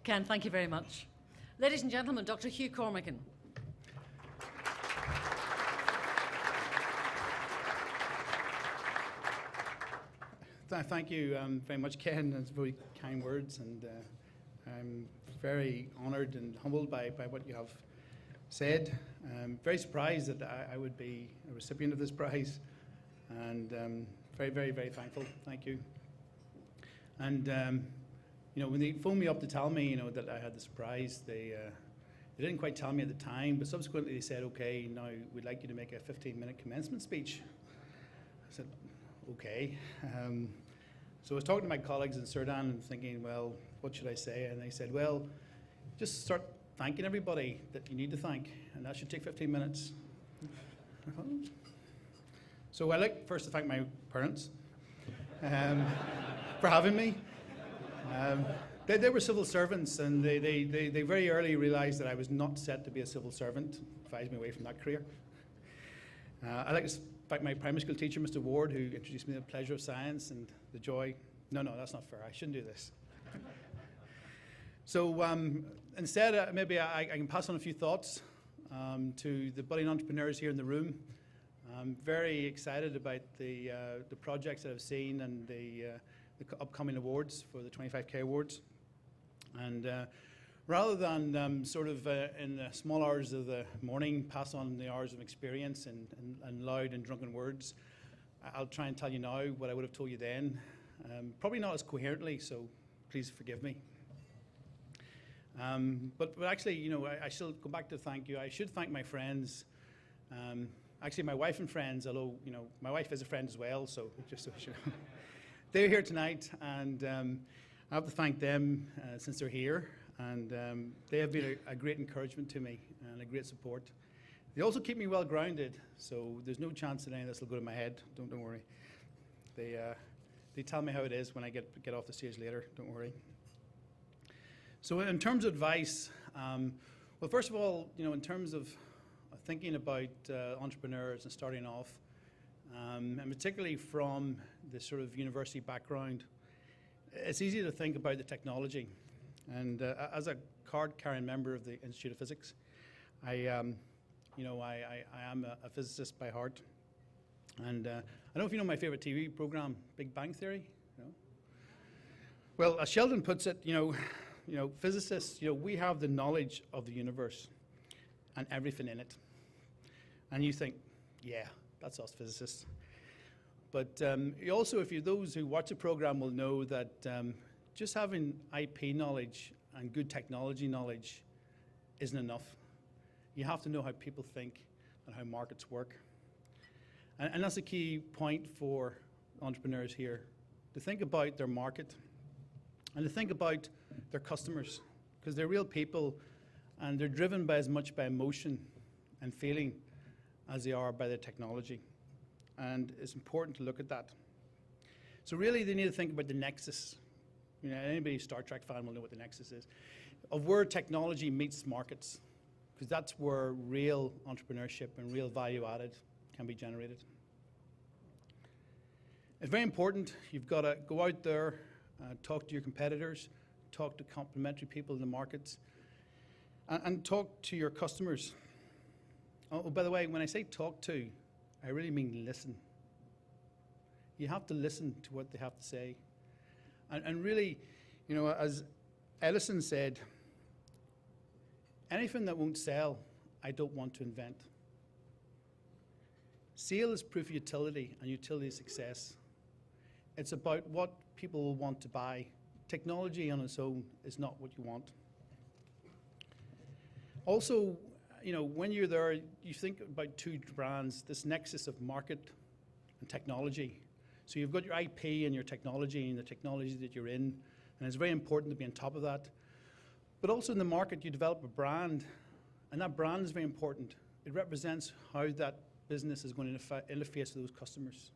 Ken, thank you very much. Ladies and gentlemen, Dr. Hugh Cormican. Thank you very much, Ken. That's very kind words, and I'm very honoured and humbled by what you have said. I'm very surprised that I would be a recipient of this prize, and very, very, very thankful. Thank you. And you know, when they phoned me up to tell me, you know, that I had this prize, they didn't quite tell me at the time, but subsequently they said, "Okay, now we'd like you to make a 15-minute commencement speech." I said, "Okay." So I was talking to my colleagues in Sudan and thinking, well, what should I say? And they said, well, just start thanking everybody that you need to thank, and that should take 15 minutes. So I like first to thank my parents for having me. They were civil servants, and they very early realized that I was not set to be a civil servant, advised me away from that career. I like to thank my primary school teacher, Mr. Ward, who introduced me to the pleasure of science and the joy. No, that's not fair. I shouldn't do this. So instead, maybe I can pass on a few thoughts to the budding entrepreneurs here in the room. I'm very excited about the projects that I've seen and the upcoming awards for the 25K awards. And rather than sort of in the small hours of the morning pass on the hours of experience and loud and drunken words, I'll try and tell you now what I would have told you then. Probably not as coherently, so please forgive me. But actually, you know, I shall go back to thank you. I should thank my friends. Actually, my wife and friends, although, you know, my wife is a friend as well, so just so you know. They're here tonight, and I have to thank them since they're here. And they have been a great encouragement to me and a great support. They also keep me well grounded, so there's no chance that any of this will go to my head. Don't worry. They tell me how it is when I get off the stage later. Don't worry. So in terms of advice, well, first of all, you know, in terms of thinking about entrepreneurs and starting off, and particularly from the sort of university background, it's easy to think about the technology. And as a card-carrying member of the Institute of Physics, I am a physicist by heart. And I don't know if you know my favorite TV program, Big Bang Theory. You know? Well, as Sheldon puts it, you know, physicists, you know, we have the knowledge of the universe and everything in it. And you think, yeah, that's us physicists. But also, those who watch the program will know that just having IP knowledge and good technology knowledge isn't enough. You have to know how people think and how markets work. And that's a key point for entrepreneurs here, to think about their market and to think about their customers, because they're real people and they're driven by as much by emotion and feeling as they are by the technology. And it's important to look at that. So really they need to think about the nexus. You know, anybody Star Trek fan will know what the nexus is, of where technology meets markets, because that's where real entrepreneurship and real value added can be generated. It's very important. You've got to go out there, talk to your competitors, talk to complementary people in the markets, and talk to your customers. Oh, by the way, when I say talk to, I really mean listen. You have to listen to what they have to say. And really, you know, as Edison said, anything that won't sell, I don't want to invent. Sale is proof of utility, and utility is success. It's about what people will want to buy. Technology on its own is not what you want. Also, you know, when you're there, you think about two brands, this nexus of market and technology. So you've got your IP and your technology and the technology that you're in, and it's very important to be on top of that. But also in the market, you develop a brand, and that brand is very important. It represents how that business is going to interface with those customers.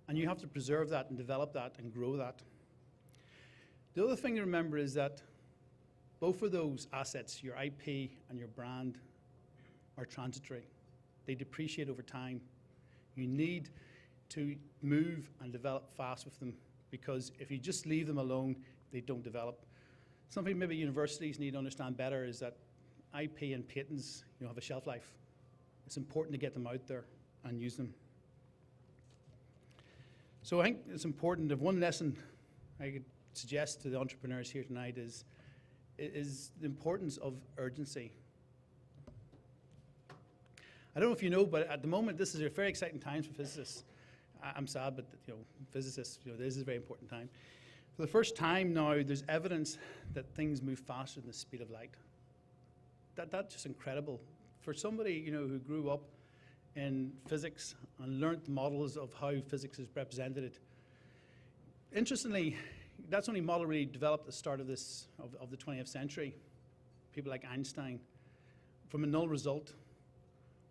And you have to preserve that and develop that and grow that. The other thing to remember is that both of those assets, your IP and your brand, are transitory. They depreciate over time. You need to move and develop fast with them, because if you just leave them alone, they don't develop. Something maybe universities need to understand better is that IP and patents, have a shelf life. It's important to get them out there and use them. So I think it's important. If one lesson I could suggest to the entrepreneurs here tonight is the importance of urgency. I don't know if you know, but at the moment this is a very exciting time for physicists. I'm sad, but physicists, this is a very important time. For the first time now, there's evidence that things move faster than the speed of light. That's just incredible. For somebody who grew up in physics and learnt the models of how physics is represented. Interestingly, that's only model really developed at the start of the 20th century. People like Einstein, from a null result.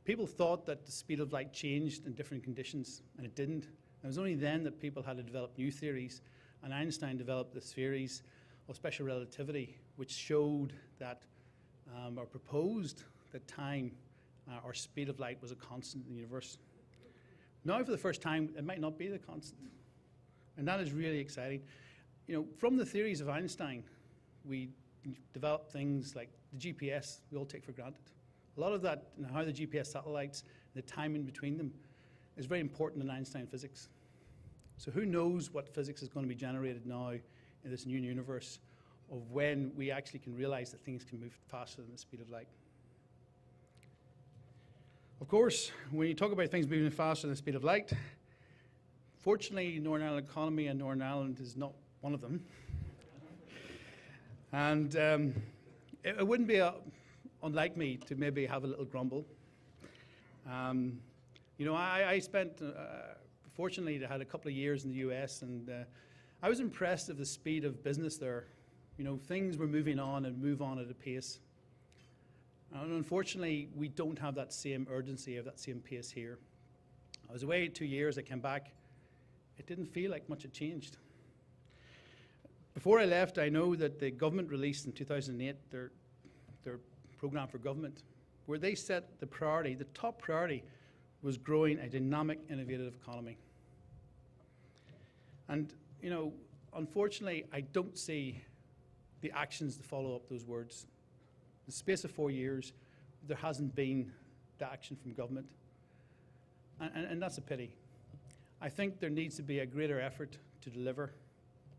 People thought that the speed of light changed in different conditions, and it didn't. It was only then that people had to develop new theories, and Einstein developed the theories of special relativity, which showed that, or proposed that time or speed of light was a constant in the universe. Now, for the first time, it might not be the constant, and that is really exciting. From the theories of Einstein, we developed things like the GPS we all take for granted. A lot of that, how the GPS satellites, the timing between them, is very important in Einstein physics. So who knows what physics is going to be generated now in this new universe of when we actually can realize that things can move faster than the speed of light. Of course, when you talk about things moving faster than the speed of light, fortunately, Northern Ireland economy and Northern Ireland is not one of them. And it wouldn't be unlike me to maybe have a little grumble. I spent, fortunately, I had a couple of years in the US, and I was impressed with the speed of business there. Things were moving on and move on at a pace. And unfortunately, we don't have that same urgency or that same pace here. I was away 2 years, I came back. It didn't feel like much had changed. Before I left, I know that the government released in 2008 their program for government, where they set the priority, the top priority was growing a dynamic, innovative economy. And, unfortunately, I don't see the actions to follow up those words. In the space of 4 years, there hasn't been the action from government. And that's a pity. I think there needs to be a greater effort to deliver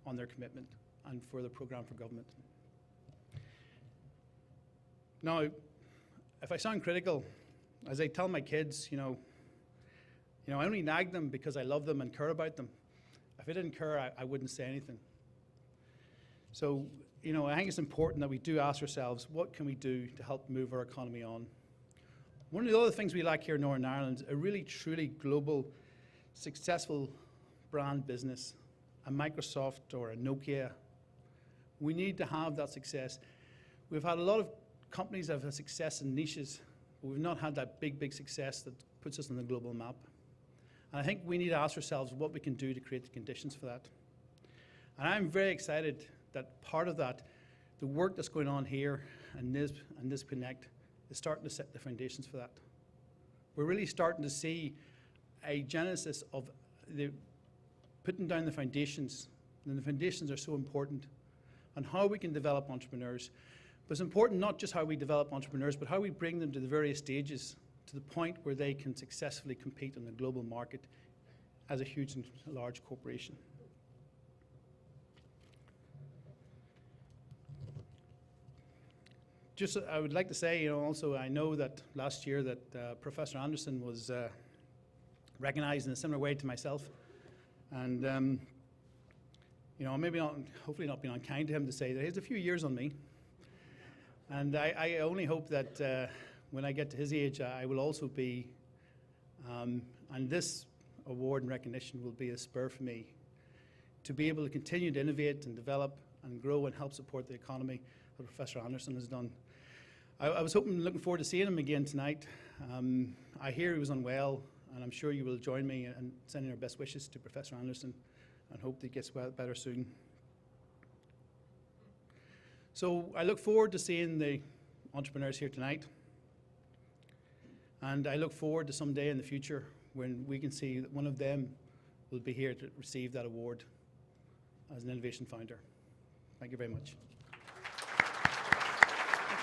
on their commitment and for the program for government. Now, if I sound critical, as I tell my kids, I only nag them because I love them and care about them. If I didn't care, I wouldn't say anything. So, I think it's important that we do ask ourselves, what can we do to help move our economy on? One of the other things we lack here in Northern Ireland is a really, truly global, successful brand business, a Microsoft or a Nokia. We need to have that success. We've had a lot of companies that have had success in niches, but we've not had that big, big success that puts us on the global map. And I think we need to ask ourselves what we can do to create the conditions for that. And I'm very excited that part of that, the work that's going on here and NISP Connect is starting to set the foundations for that. We're really starting to see a genesis of the putting down the foundations, and the foundations are so important, and how we can develop entrepreneurs. But it's important not just how we develop entrepreneurs, but how we bring them to the various stages, to the point where they can successfully compete in the global market as a huge and large corporation. Just, I would like to say, also I know that last year that Professor Anderson was recognized in a similar way to myself. And, maybe not, hopefully not being unkind to him to say that he has a few years on me. And I only hope that when I get to his age, I will also be, and this award and recognition will be a spur for me to be able to continue to innovate and develop and grow and help support the economy that Professor Anderson has done. I was looking forward to seeing him again tonight. I hear he was unwell, and I'm sure you will join me in sending our best wishes to Professor Anderson and hope that he gets better soon. So I look forward to seeing the entrepreneurs here tonight, and I look forward to someday in the future when we can see that one of them will be here to receive that award as an innovation founder. Thank you very much.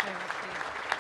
very much, Steve.